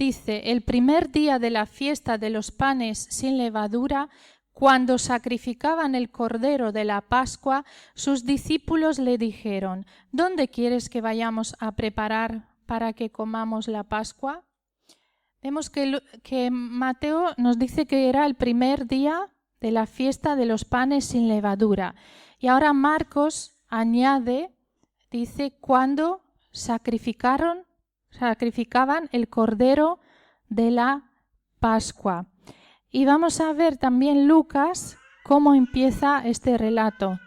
dice, el primer día de la fiesta de los panes sin levadura, cuando sacrificaban el cordero de la Pascua, sus discípulos le dijeron, ¿dónde quieres que vayamos a preparar para que comamos la Pascua? Vemos que Mateo nos dice que era el primer día de la fiesta de los panes sin levadura. Y ahora Marcos añade, dice, cuando sacrificaban el cordero de la Pascua. Y vamos a ver también Lucas, cómo empieza este relato.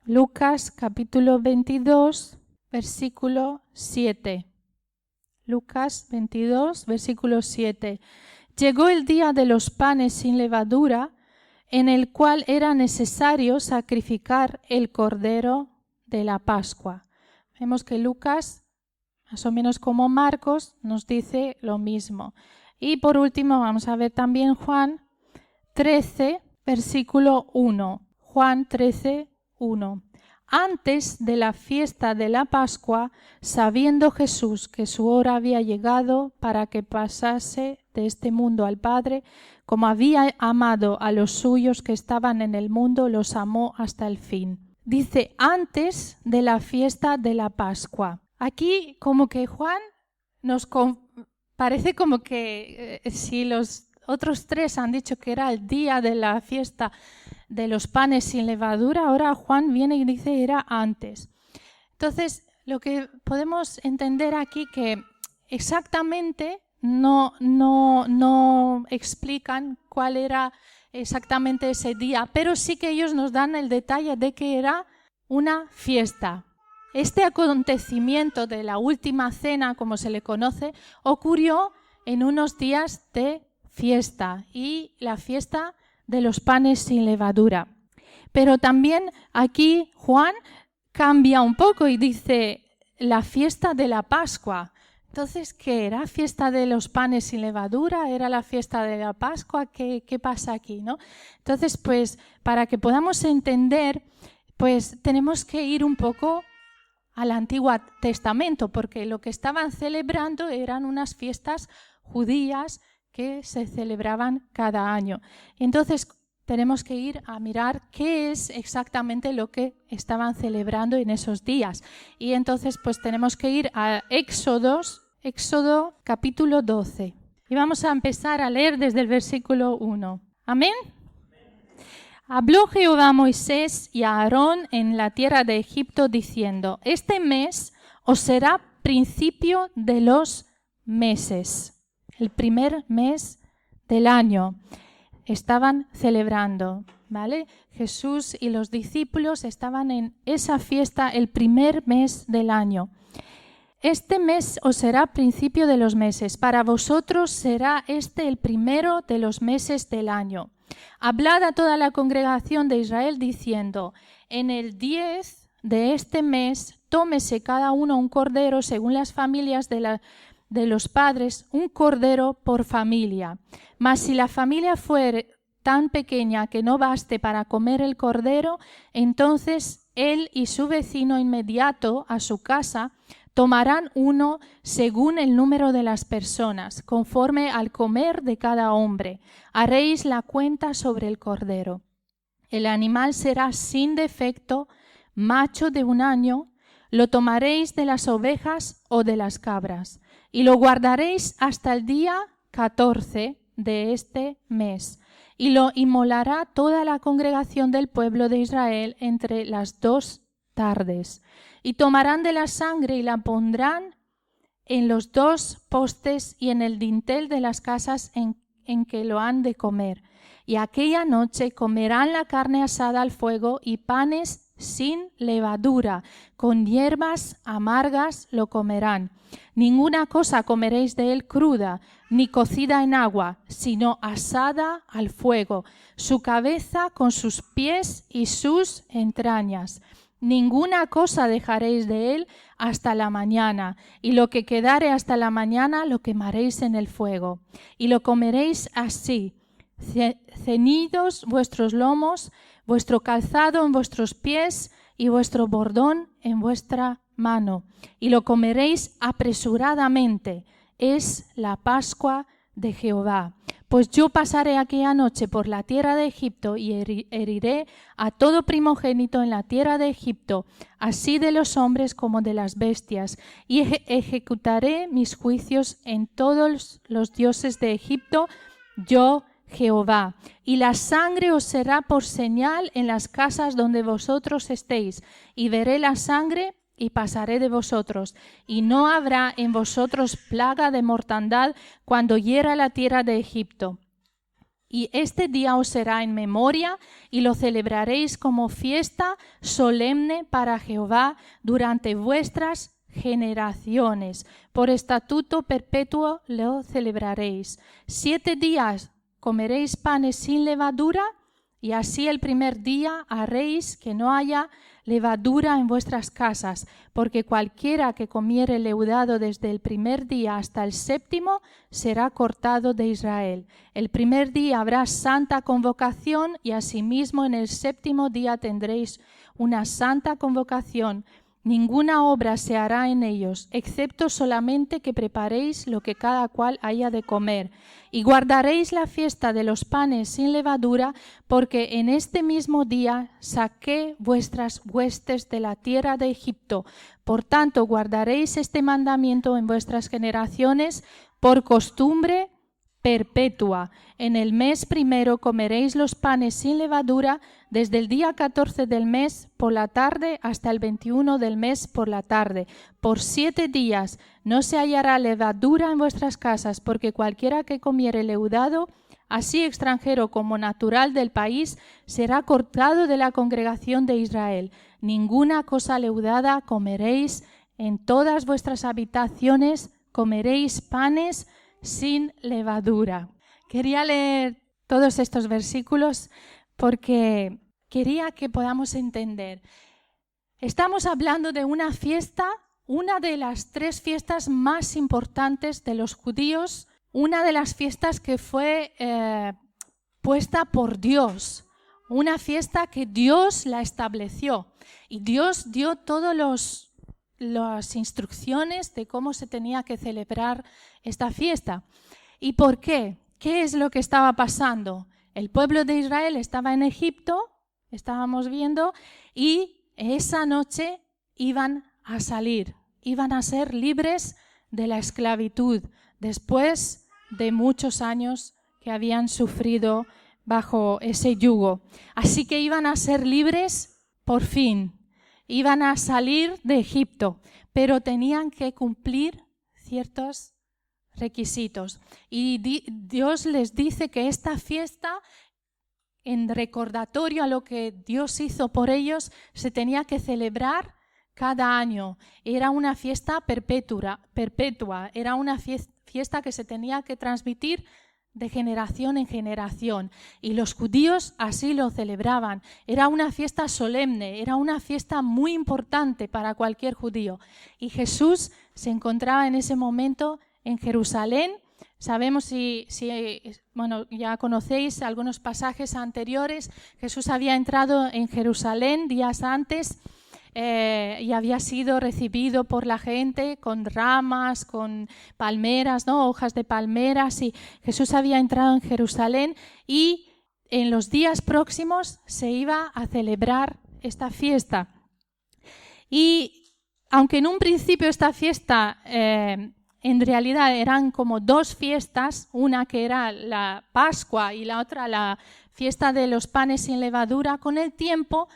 Lucas capítulo 22, versículo 7. Lucas 22, versículo 7. Llegó el día de los panes sin levadura, en el cual era necesario sacrificar el cordero de la Pascua. Vemos que Lucas, más o menos como Marcos, nos dice lo mismo. Y por último vamos a ver también Juan 13, versículo 1. Juan 13, 1. Antes de la fiesta de la Pascua, sabiendo Jesús que su hora había llegado para que pasase de este mundo al Padre, como había amado a los suyos que estaban en el mundo, los amó hasta el fin. Dice, antes de la fiesta de la Pascua. Aquí como que Juan nos parece como que si los otros tres han dicho que era el día de la fiesta de los panes sin levadura, ahora Juan viene y dice era antes. Entonces, lo que podemos entender aquí que exactamente no explican cuál era exactamente ese día, pero sí que ellos nos dan el detalle de que era una fiesta. Este acontecimiento de la última cena, como se le conoce, ocurrió en unos días de fiesta y la fiesta de los panes sin levadura. Pero también aquí Juan cambia un poco y dice la fiesta de la Pascua. Entonces, ¿qué era? ¿Fiesta de los panes sin levadura? ¿Era la fiesta de la Pascua? ¿Qué pasa aquí, no? Entonces, pues, para que podamos entender, pues tenemos que ir un poco al Antiguo Testamento, porque lo que estaban celebrando eran unas fiestas judías que se celebraban cada año. Entonces tenemos que ir a mirar qué es exactamente lo que estaban celebrando en esos días. Y entonces pues tenemos que ir a Éxodo capítulo 12. Y vamos a empezar a leer desde el versículo 1. Amén. Habló Jehová a Moisés y a Aarón en la tierra de Egipto diciendo, este mes os será principio de los meses, el primer mes del año. Estaban celebrando, ¿vale? Jesús y los discípulos estaban en esa fiesta el primer mes del año. Este mes os será principio de los meses, para vosotros será este el primero de los meses del año. Hablad a toda la congregación de Israel diciendo, en el 10 de este mes tómese cada uno un cordero según las familias de los padres, un cordero por familia. Mas si la familia fuere tan pequeña que no baste para comer el cordero, entonces él y su vecino inmediato a su casa tomarán uno según el número de las personas, conforme al comer de cada hombre. Haréis la cuenta sobre el cordero. El animal será sin defecto, macho de 1 año, lo tomaréis de las ovejas o de las cabras, y lo guardaréis hasta el día 14 de este mes, y lo inmolará toda la congregación del pueblo de Israel entre las 2 tardes. Y tomarán de la sangre y la pondrán en los 2 postes y en el dintel de las casas en que lo han de comer. Y aquella noche comerán la carne asada al fuego y panes sin levadura, con hierbas amargas lo comerán. Ninguna cosa comeréis de él cruda, ni cocida en agua, sino asada al fuego, su cabeza con sus pies y sus entrañas. Ninguna cosa dejaréis de él hasta la mañana, y lo que quedare hasta la mañana lo quemaréis en el fuego. Y lo comeréis así, ceñidos vuestros lomos, vuestro calzado en vuestros pies y vuestro bordón en vuestra mano. Y lo comeréis apresuradamente. es la Pascua de Jehová. Pues yo pasaré aquella noche por la tierra de Egipto y heriré a todo primogénito en la tierra de Egipto, así de los hombres como de las bestias, y ejecutaré mis juicios en todos los dioses de Egipto, yo Jehová. Y la sangre os será por señal en las casas donde vosotros estéis, y veré la sangre y pasaré de vosotros, y no habrá en vosotros plaga de mortandad cuando hiera la tierra de Egipto. Y este día os será en memoria, y lo celebraréis como fiesta solemne para Jehová durante vuestras generaciones. Por estatuto perpetuo lo celebraréis. 7 días comeréis panes sin levadura, y así el primer día haréis que no haya levadura en vuestras casas, porque cualquiera que comiere leudado desde el primer día hasta el 7º será cortado de Israel. El primer día habrá santa convocación, y asimismo en el 7º día tendréis una santa convocación. Ninguna obra se hará en ellos, excepto solamente que preparéis lo que cada cual haya de comer. Y guardaréis la fiesta de los panes sin levadura, porque en este mismo día saqué vuestras huestes de la tierra de Egipto. Por tanto, guardaréis este mandamiento en vuestras generaciones por costumbre perpetua. En el mes primero comeréis los panes sin levadura, desde el día 14 del mes por la tarde hasta el 21 del mes por la tarde. Por 7 días no se hallará levadura en vuestras casas, porque cualquiera que comiere leudado, así extranjero como natural del país, será cortado de la congregación de Israel. Ninguna cosa leudada comeréis en todas vuestras habitaciones, comeréis panes sin levadura. Quería leer todos estos versículos porque quería que podamos entender. Estamos hablando de una fiesta, una de las 3 fiestas más importantes de los judíos, una de las fiestas que fue puesta por Dios, una fiesta que Dios la estableció, y Dios dio todas las instrucciones de cómo se tenía que celebrar esta fiesta. ¿Y por qué? ¿Qué es lo que estaba pasando? El pueblo de Israel estaba en Egipto, estábamos viendo, y esa noche iban a salir, iban a ser libres de la esclavitud después de muchos años que habían sufrido bajo ese yugo. Así que iban a ser libres por fin, iban a salir de Egipto, pero tenían que cumplir ciertos requisitos. Y Dios les dice que esta fiesta, en recordatorio a lo que Dios hizo por ellos, se tenía que celebrar cada año. Era una fiesta perpetua, era una fiesta que se tenía que transmitir de generación en generación. Y los judíos así lo celebraban. Era una fiesta solemne, era una fiesta muy importante para cualquier judío. Y Jesús se encontraba en ese momento en Jerusalén. Sabemos bueno, ya conocéis algunos pasajes anteriores. Jesús había entrado en Jerusalén días antes y había sido recibido por la gente con ramas, con palmeras, ¿no? Hojas de palmeras, y Jesús había entrado en Jerusalén, y en los días próximos se iba a celebrar esta fiesta. Y aunque en un principio esta fiesta en realidad eran como 2 fiestas, una que era la Pascua y la otra la fiesta de los panes sin levadura, con el tiempo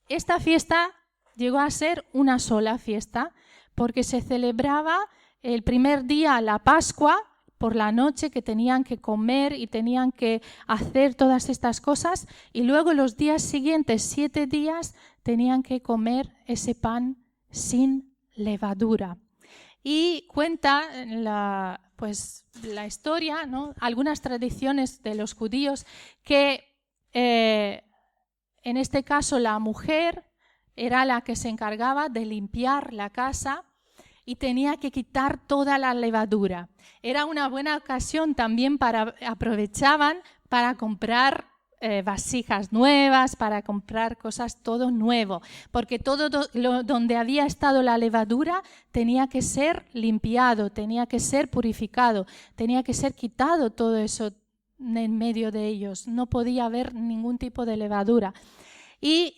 esta fiesta llegó a ser una sola fiesta, porque se celebraba el primer día la Pascua por la noche, que tenían que comer y tenían que hacer todas estas cosas, y luego los días siguientes, 7 días, tenían que comer ese pan sin levadura. Y cuenta la historia, ¿no? Algunas tradiciones de los judíos, que en este caso la mujer era la que se encargaba de limpiar la casa y tenía que quitar toda la levadura. Era una buena ocasión también aprovechaban para comprar vasijas nuevas, para comprar cosas todo nuevo, porque todo donde había estado la levadura tenía que ser limpiado, tenía que ser purificado, tenía que ser quitado todo eso en medio de ellos, no podía haber ningún tipo de levadura. Y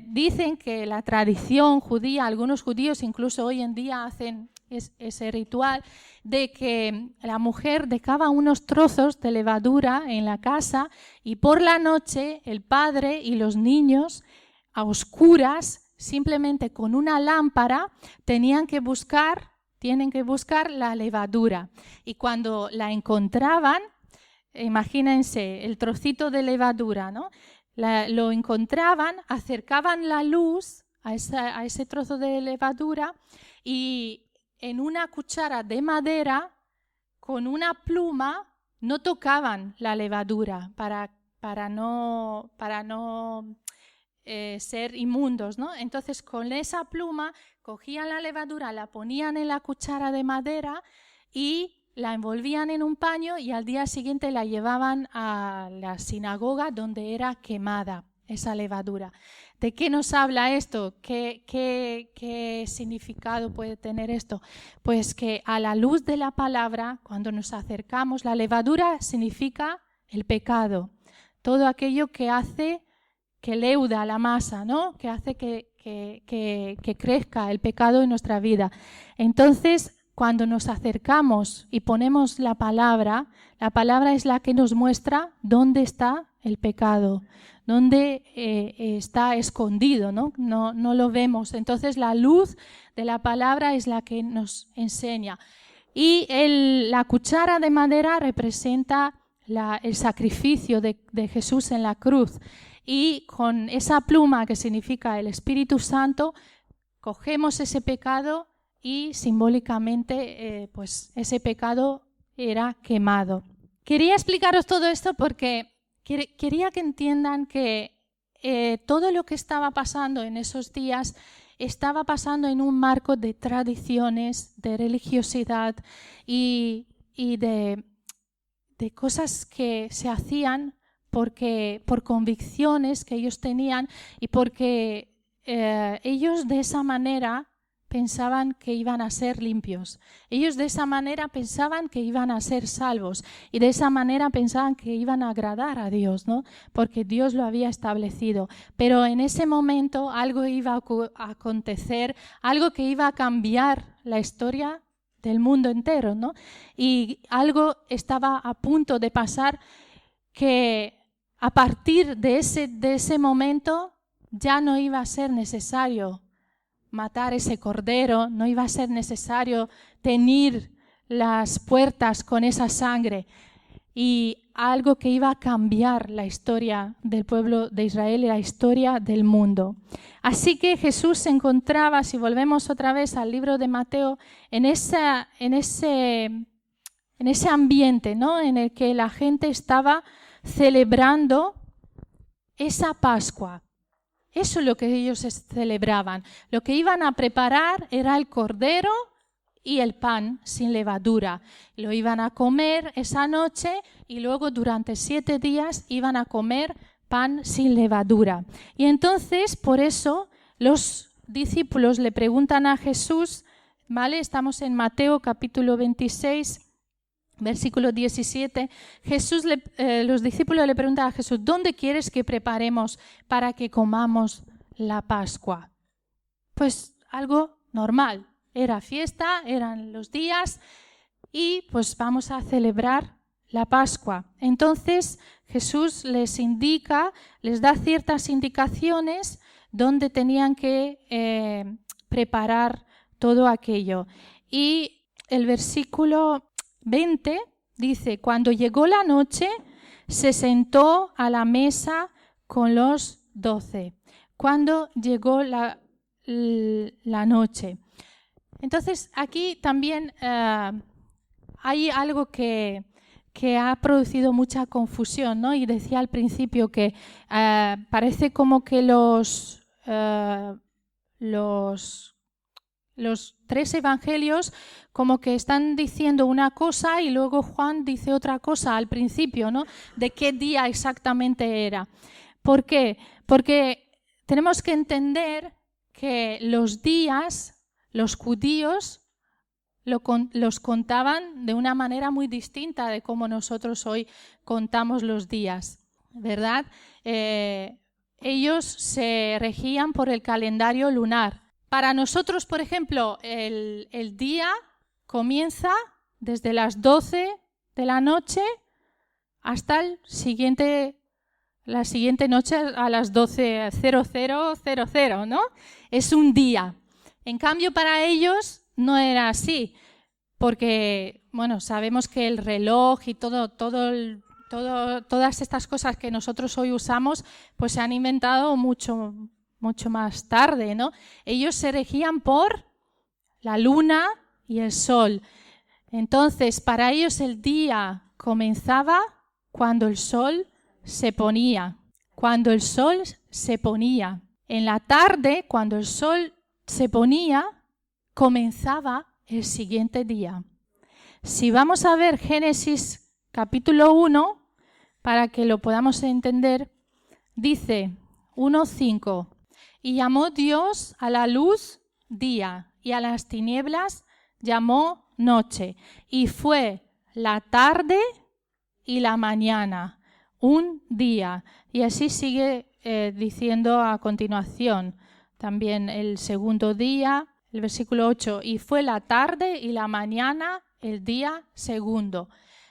dicen que la tradición judía, algunos judíos incluso hoy en día hacen ese ritual de que la mujer dejaba unos trozos de levadura en la casa y por la noche el padre y los niños a oscuras, simplemente con una lámpara, tienen que buscar la levadura. Y cuando la encontraban, imagínense el trocito de levadura, ¿no? Lo encontraban, acercaban la luz a ese trozo de levadura y en una cuchara de madera, con una pluma, no tocaban la levadura para no ser inmundos, ¿no? Entonces, con esa pluma cogían la levadura, la ponían en la cuchara de madera y la envolvían en un paño y al día siguiente la llevaban a la sinagoga donde era quemada esa levadura. ¿De qué nos habla esto? ¿Qué significado puede tener esto? Pues que a la luz de la palabra, cuando nos acercamos, la levadura significa el pecado, todo aquello que hace que leuda la masa, ¿no? Que hace que crezca el pecado en nuestra vida. Entonces, cuando nos acercamos y ponemos la palabra es la que nos muestra dónde está el pecado, dónde está escondido, ¿no? No lo vemos. Entonces la luz de la palabra es la que nos enseña. Y la cuchara de madera representa el sacrificio de Jesús en la cruz. Y con esa pluma que significa el Espíritu Santo, cogemos ese pecado y simbólicamente pues ese pecado era quemado. Quería explicaros todo esto porque quería que entiendan que todo lo que estaba pasando en esos días estaba pasando en un marco de tradiciones, de religiosidad y de cosas que se hacían por convicciones que ellos tenían y porque ellos de esa manera pensaban que iban a ser limpios. Ellos de esa manera pensaban que iban a ser salvos y de esa manera pensaban que iban a agradar a Dios, ¿no? Porque Dios lo había establecido. Pero en ese momento algo iba a acontecer, algo que iba a cambiar la historia del mundo entero, ¿no? Y algo estaba a punto de pasar que a partir de ese momento ya no iba a ser necesario matar ese cordero, no iba a ser necesario teñir las puertas con esa sangre, y algo que iba a cambiar la historia del pueblo de Israel y la historia del mundo. Así que Jesús se encontraba, si volvemos otra vez al libro de Mateo, en ese ambiente, ¿no? En el que la gente estaba celebrando esa Pascua. Eso es lo que ellos celebraban. Lo que iban a preparar era el cordero y el pan sin levadura. Lo iban a comer esa noche y luego durante 7 días iban a comer pan sin levadura. Y entonces, por eso, los discípulos le preguntan a Jesús, ¿vale? Estamos en Mateo capítulo 26, versículo 17, los discípulos le preguntan a Jesús, ¿dónde quieres que preparemos para que comamos la Pascua? Pues algo normal, era fiesta, eran los días y pues vamos a celebrar la Pascua. Entonces Jesús les da ciertas indicaciones donde tenían que preparar todo aquello. Y el versículo 20 dice, cuando llegó la noche, se sentó a la mesa con los 12. Cuando llegó la noche. Entonces, aquí también hay algo que ha producido mucha confusión, ¿no? Y decía al principio que los 3 evangelios como que están diciendo una cosa y luego Juan dice otra cosa al principio, ¿no? De qué día exactamente era. ¿Por qué? Porque tenemos que entender que los días, los judíos los contaban de una manera muy distinta de cómo nosotros hoy contamos los días, ¿verdad? Ellos se regían por el calendario lunar. Para nosotros, por ejemplo, el día comienza desde las 12 de la noche hasta la siguiente noche a las 12:00:00, ¿no? Es un día. En cambio, para ellos no era así, porque, bueno, sabemos que el reloj y todas estas cosas que nosotros hoy usamos, pues se han inventado mucho más tarde, ¿no? Ellos se regían por la luna y el sol. Entonces, para ellos el día comenzaba cuando el sol se ponía. Cuando el sol se ponía. En la tarde, cuando el sol se ponía, comenzaba el siguiente día. Si vamos a ver Génesis capítulo 1, para que lo podamos entender, dice 1:5, y llamó Dios a la luz día, y a las tinieblas llamó noche, y fue la tarde y la mañana, un día. Y así sigue diciendo a continuación. También el segundo día, el versículo 8, y fue la tarde y la mañana el día segundo.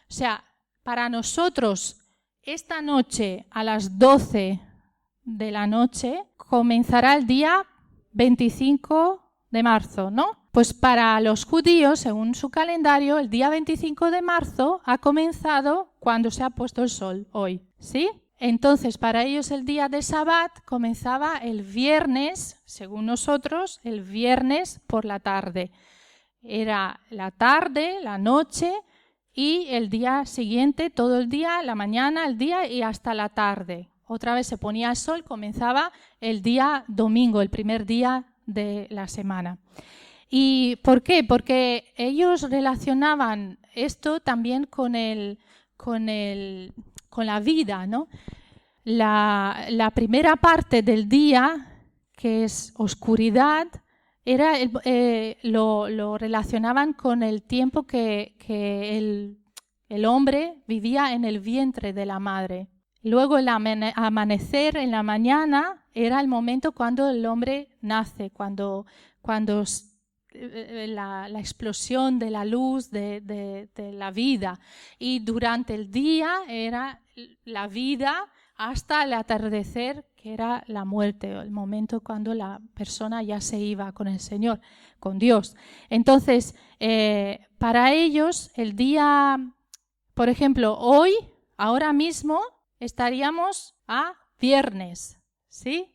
O sea, para nosotros, esta noche a las 12 de la noche comenzará el día 25 de marzo, ¿no? Pues para los judíos, según su calendario, el día 25 de marzo ha comenzado cuando se ha puesto el sol, hoy, ¿sí? Entonces, para ellos el día de Sabbat comenzaba el viernes, según nosotros, el viernes por la tarde. Era la tarde, la noche y el día siguiente, todo el día, la mañana, el día y hasta la tarde. Otra vez se ponía el sol, comenzaba el día domingo, el primer día de la semana. ¿Y por qué? Porque ellos relacionaban esto también con la vida, ¿no? La primera parte del día, que es oscuridad, lo relacionaban con el tiempo que el hombre vivía en el vientre de la madre. Luego el amanecer en la mañana era el momento cuando el hombre nace, cuando la explosión de la luz de la vida. Y durante el día era la vida hasta el atardecer, que era la muerte, el momento cuando la persona ya se iba con el Señor, con Dios. Entonces, para ellos, el día, por ejemplo, hoy, ahora mismo, estaríamos a viernes, ¿sí?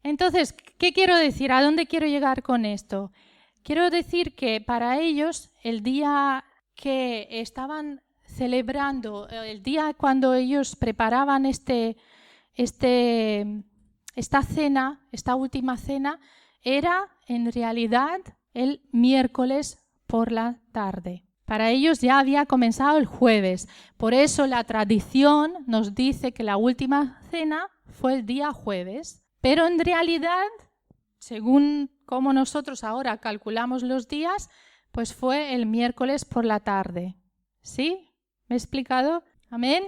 Entonces, ¿qué quiero decir? ¿A dónde quiero llegar con esto? Quiero decir que para ellos, el día que estaban celebrando, el día cuando ellos preparaban esta cena, esta última cena, era en realidad el miércoles por la tarde. Para ellos ya había comenzado el jueves. Por eso la tradición nos dice que la última cena fue el día jueves. Pero en realidad, según cómo nosotros ahora calculamos los días, pues fue el miércoles por la tarde. ¿Sí? ¿Me he explicado? Amén.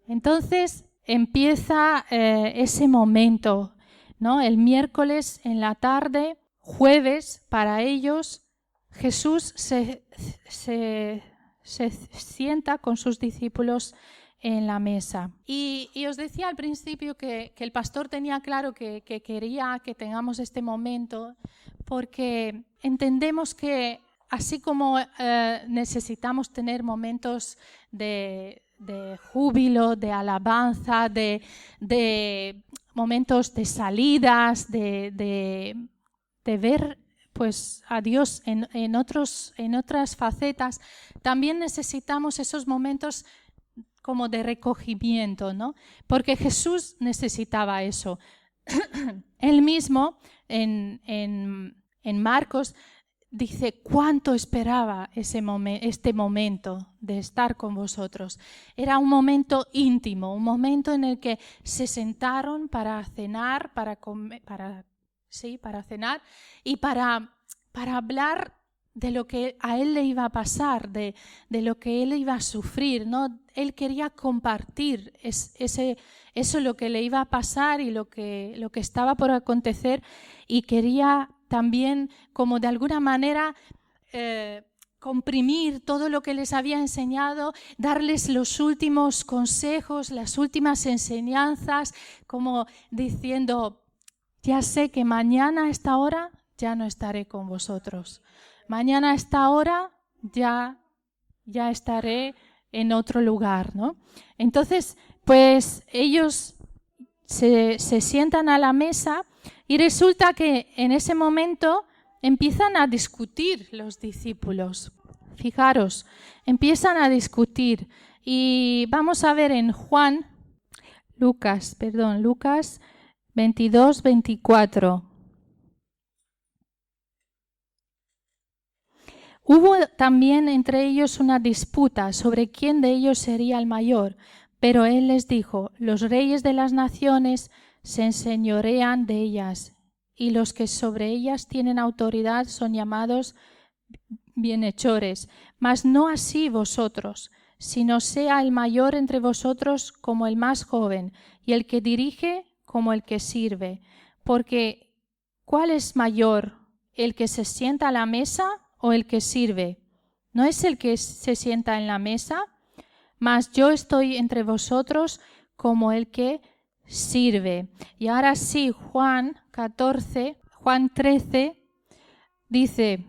Entonces empieza ese momento, ¿no? El miércoles en la tarde, jueves para ellos, Jesús se sienta con sus discípulos en la mesa. Y os decía al principio que el pastor tenía claro que quería que tengamos este momento porque entendemos que así como necesitamos tener momentos de júbilo, de alabanza, de momentos de salidas, de ver pues a Dios en otras facetas, también necesitamos esos momentos como de recogimiento, ¿no? Porque Jesús necesitaba eso. Él mismo en Marcos dice cuánto esperaba este momento de estar con vosotros. Era un momento íntimo, un momento en el que se sentaron para cenar, para cenar y para hablar de lo que a él le iba a pasar, de lo que él iba a sufrir, ¿no? Él quería compartir eso lo que le iba a pasar y lo que estaba por acontecer, y quería también, como de alguna manera, comprimir todo lo que les había enseñado, darles los últimos consejos, las últimas enseñanzas, como diciendo, ya sé que mañana a esta hora ya no estaré con vosotros. Mañana a esta hora ya estaré en otro lugar, ¿no? Entonces, pues ellos se sientan a la mesa y resulta que en ese momento empiezan a discutir los discípulos. Fijaros, empiezan a discutir. Y vamos a ver en Lucas 22, 24. Hubo también entre ellos una disputa sobre quién de ellos sería el mayor, pero él les dijo, los reyes de las naciones se enseñorean de ellas, y los que sobre ellas tienen autoridad son llamados bienhechores, mas no así vosotros, sino sea el mayor entre vosotros como el más joven, y el que dirige como el que sirve. Porque, ¿cuál es mayor, el que se sienta a la mesa o el que sirve? ¿No es el que se sienta en la mesa? Mas yo estoy entre vosotros como el que sirve. Y ahora sí, Juan 13, dice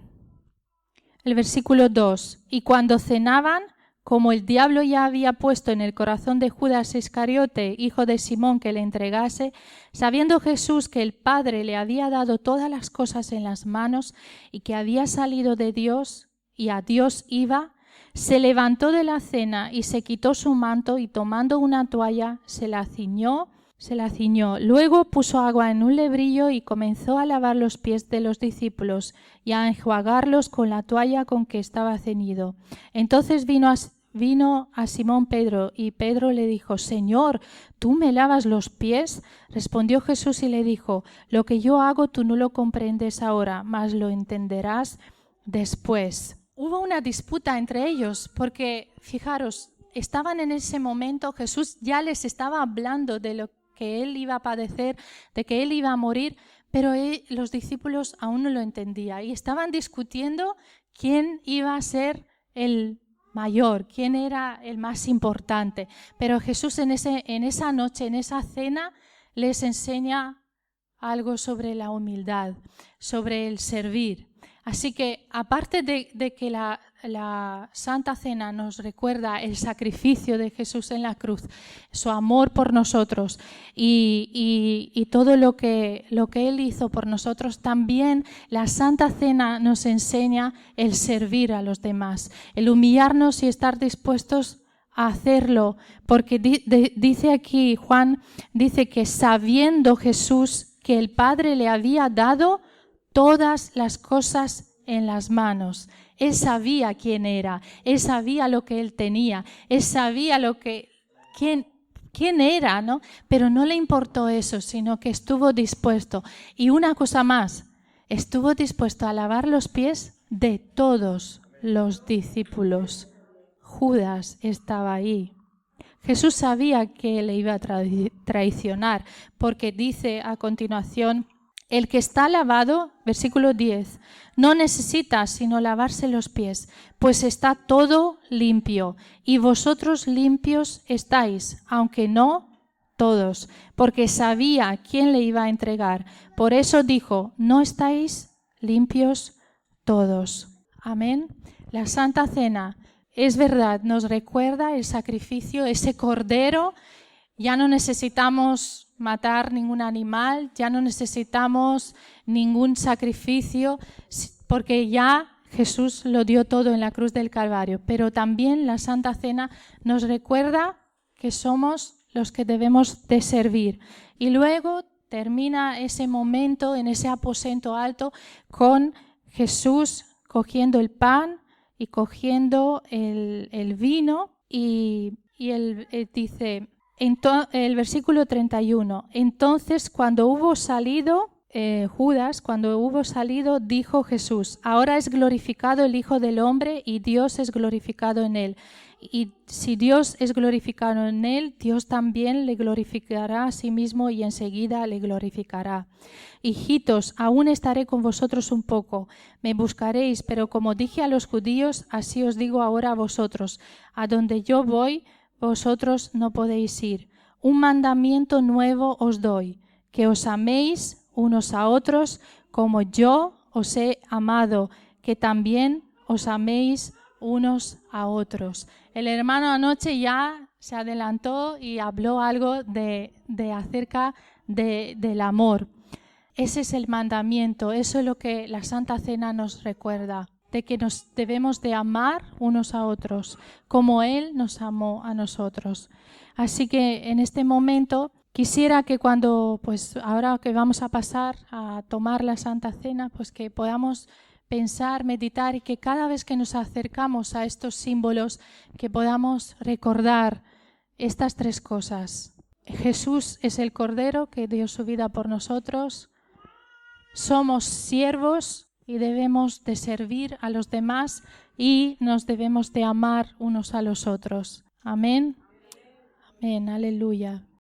el versículo 2, y cuando cenaban, como el diablo ya había puesto en el corazón de Judas Iscariote, hijo de Simón, que le entregase, sabiendo Jesús que el Padre le había dado todas las cosas en las manos y que había salido de Dios y a Dios iba, se levantó de la cena y se quitó su manto y tomando una toalla se la ciñó. Luego puso agua en un lebrillo y comenzó a lavar los pies de los discípulos y a enjuagarlos con la toalla con que estaba ceñido. Entonces vino a Simón Pedro, y Pedro le dijo, Señor, ¿tú me lavas los pies? Respondió Jesús y le dijo, lo que yo hago tú no lo comprendes ahora, mas lo entenderás después. Hubo una disputa entre ellos porque, fijaros, estaban en ese momento, Jesús ya les estaba hablando de lo que él iba a padecer, de que él iba a morir, pero los discípulos aún no lo entendían y estaban discutiendo quién iba a ser el mayor, quién era el más importante. Pero Jesús en esa noche, en esa cena, les enseña algo sobre la humildad, sobre el servir. Así que, aparte de que la Santa Cena nos recuerda el sacrificio de Jesús en la cruz, su amor por nosotros y todo lo que Él hizo por nosotros, también la Santa Cena nos enseña el servir a los demás, el humillarnos y estar dispuestos a hacerlo, porque dice aquí, Juan dice que sabiendo Jesús que el Padre le había dado todas las cosas en las manos. Él sabía quién era, él sabía lo que él tenía, él sabía quién era, ¿no? Pero no le importó eso, sino que estuvo dispuesto. Y una cosa más, estuvo dispuesto a lavar los pies de todos los discípulos. Judas estaba ahí. Jesús sabía que le iba a traicionar, porque dice a continuación, el que está lavado, versículo 10, no necesita sino lavarse los pies, pues está todo limpio, y vosotros limpios estáis, aunque no todos, porque sabía quién le iba a entregar. Por eso dijo, no estáis limpios todos. Amén. La Santa Cena, es verdad, nos recuerda el sacrificio, ese cordero. Ya no necesitamos matar ningún animal, ya no necesitamos ningún sacrificio, porque ya Jesús lo dio todo en la cruz del Calvario. Pero también la Santa Cena nos recuerda que somos los que debemos de servir. Y luego termina ese momento en ese aposento alto con Jesús cogiendo el pan y cogiendo el vino y él dice, el versículo 31, entonces cuando hubo salido Judas, cuando hubo salido, dijo Jesús, ahora es glorificado el Hijo del Hombre y Dios es glorificado en él. Y si Dios es glorificado en él, Dios también le glorificará a sí mismo y enseguida le glorificará. Hijitos, aún estaré con vosotros un poco, me buscaréis, pero como dije a los judíos, así os digo ahora a vosotros, a donde yo voy, vosotros no podéis ir. Un mandamiento nuevo os doy, que os améis unos a otros como yo os he amado, que también os améis unos a otros. El hermano anoche ya se adelantó y habló algo de acerca del amor. Ese es el mandamiento, eso es lo que la Santa Cena nos recuerda, de que nos debemos de amar unos a otros, como Él nos amó a nosotros. Así que en este momento quisiera que cuando, pues ahora que vamos a pasar a tomar la Santa Cena, pues que podamos pensar, meditar y que cada vez que nos acercamos a estos símbolos, que podamos recordar estas tres cosas. Jesús es el Cordero que dio su vida por nosotros. Somos siervos y debemos de servir a los demás y nos debemos de amar unos a los otros. Amén. Amén. Aleluya.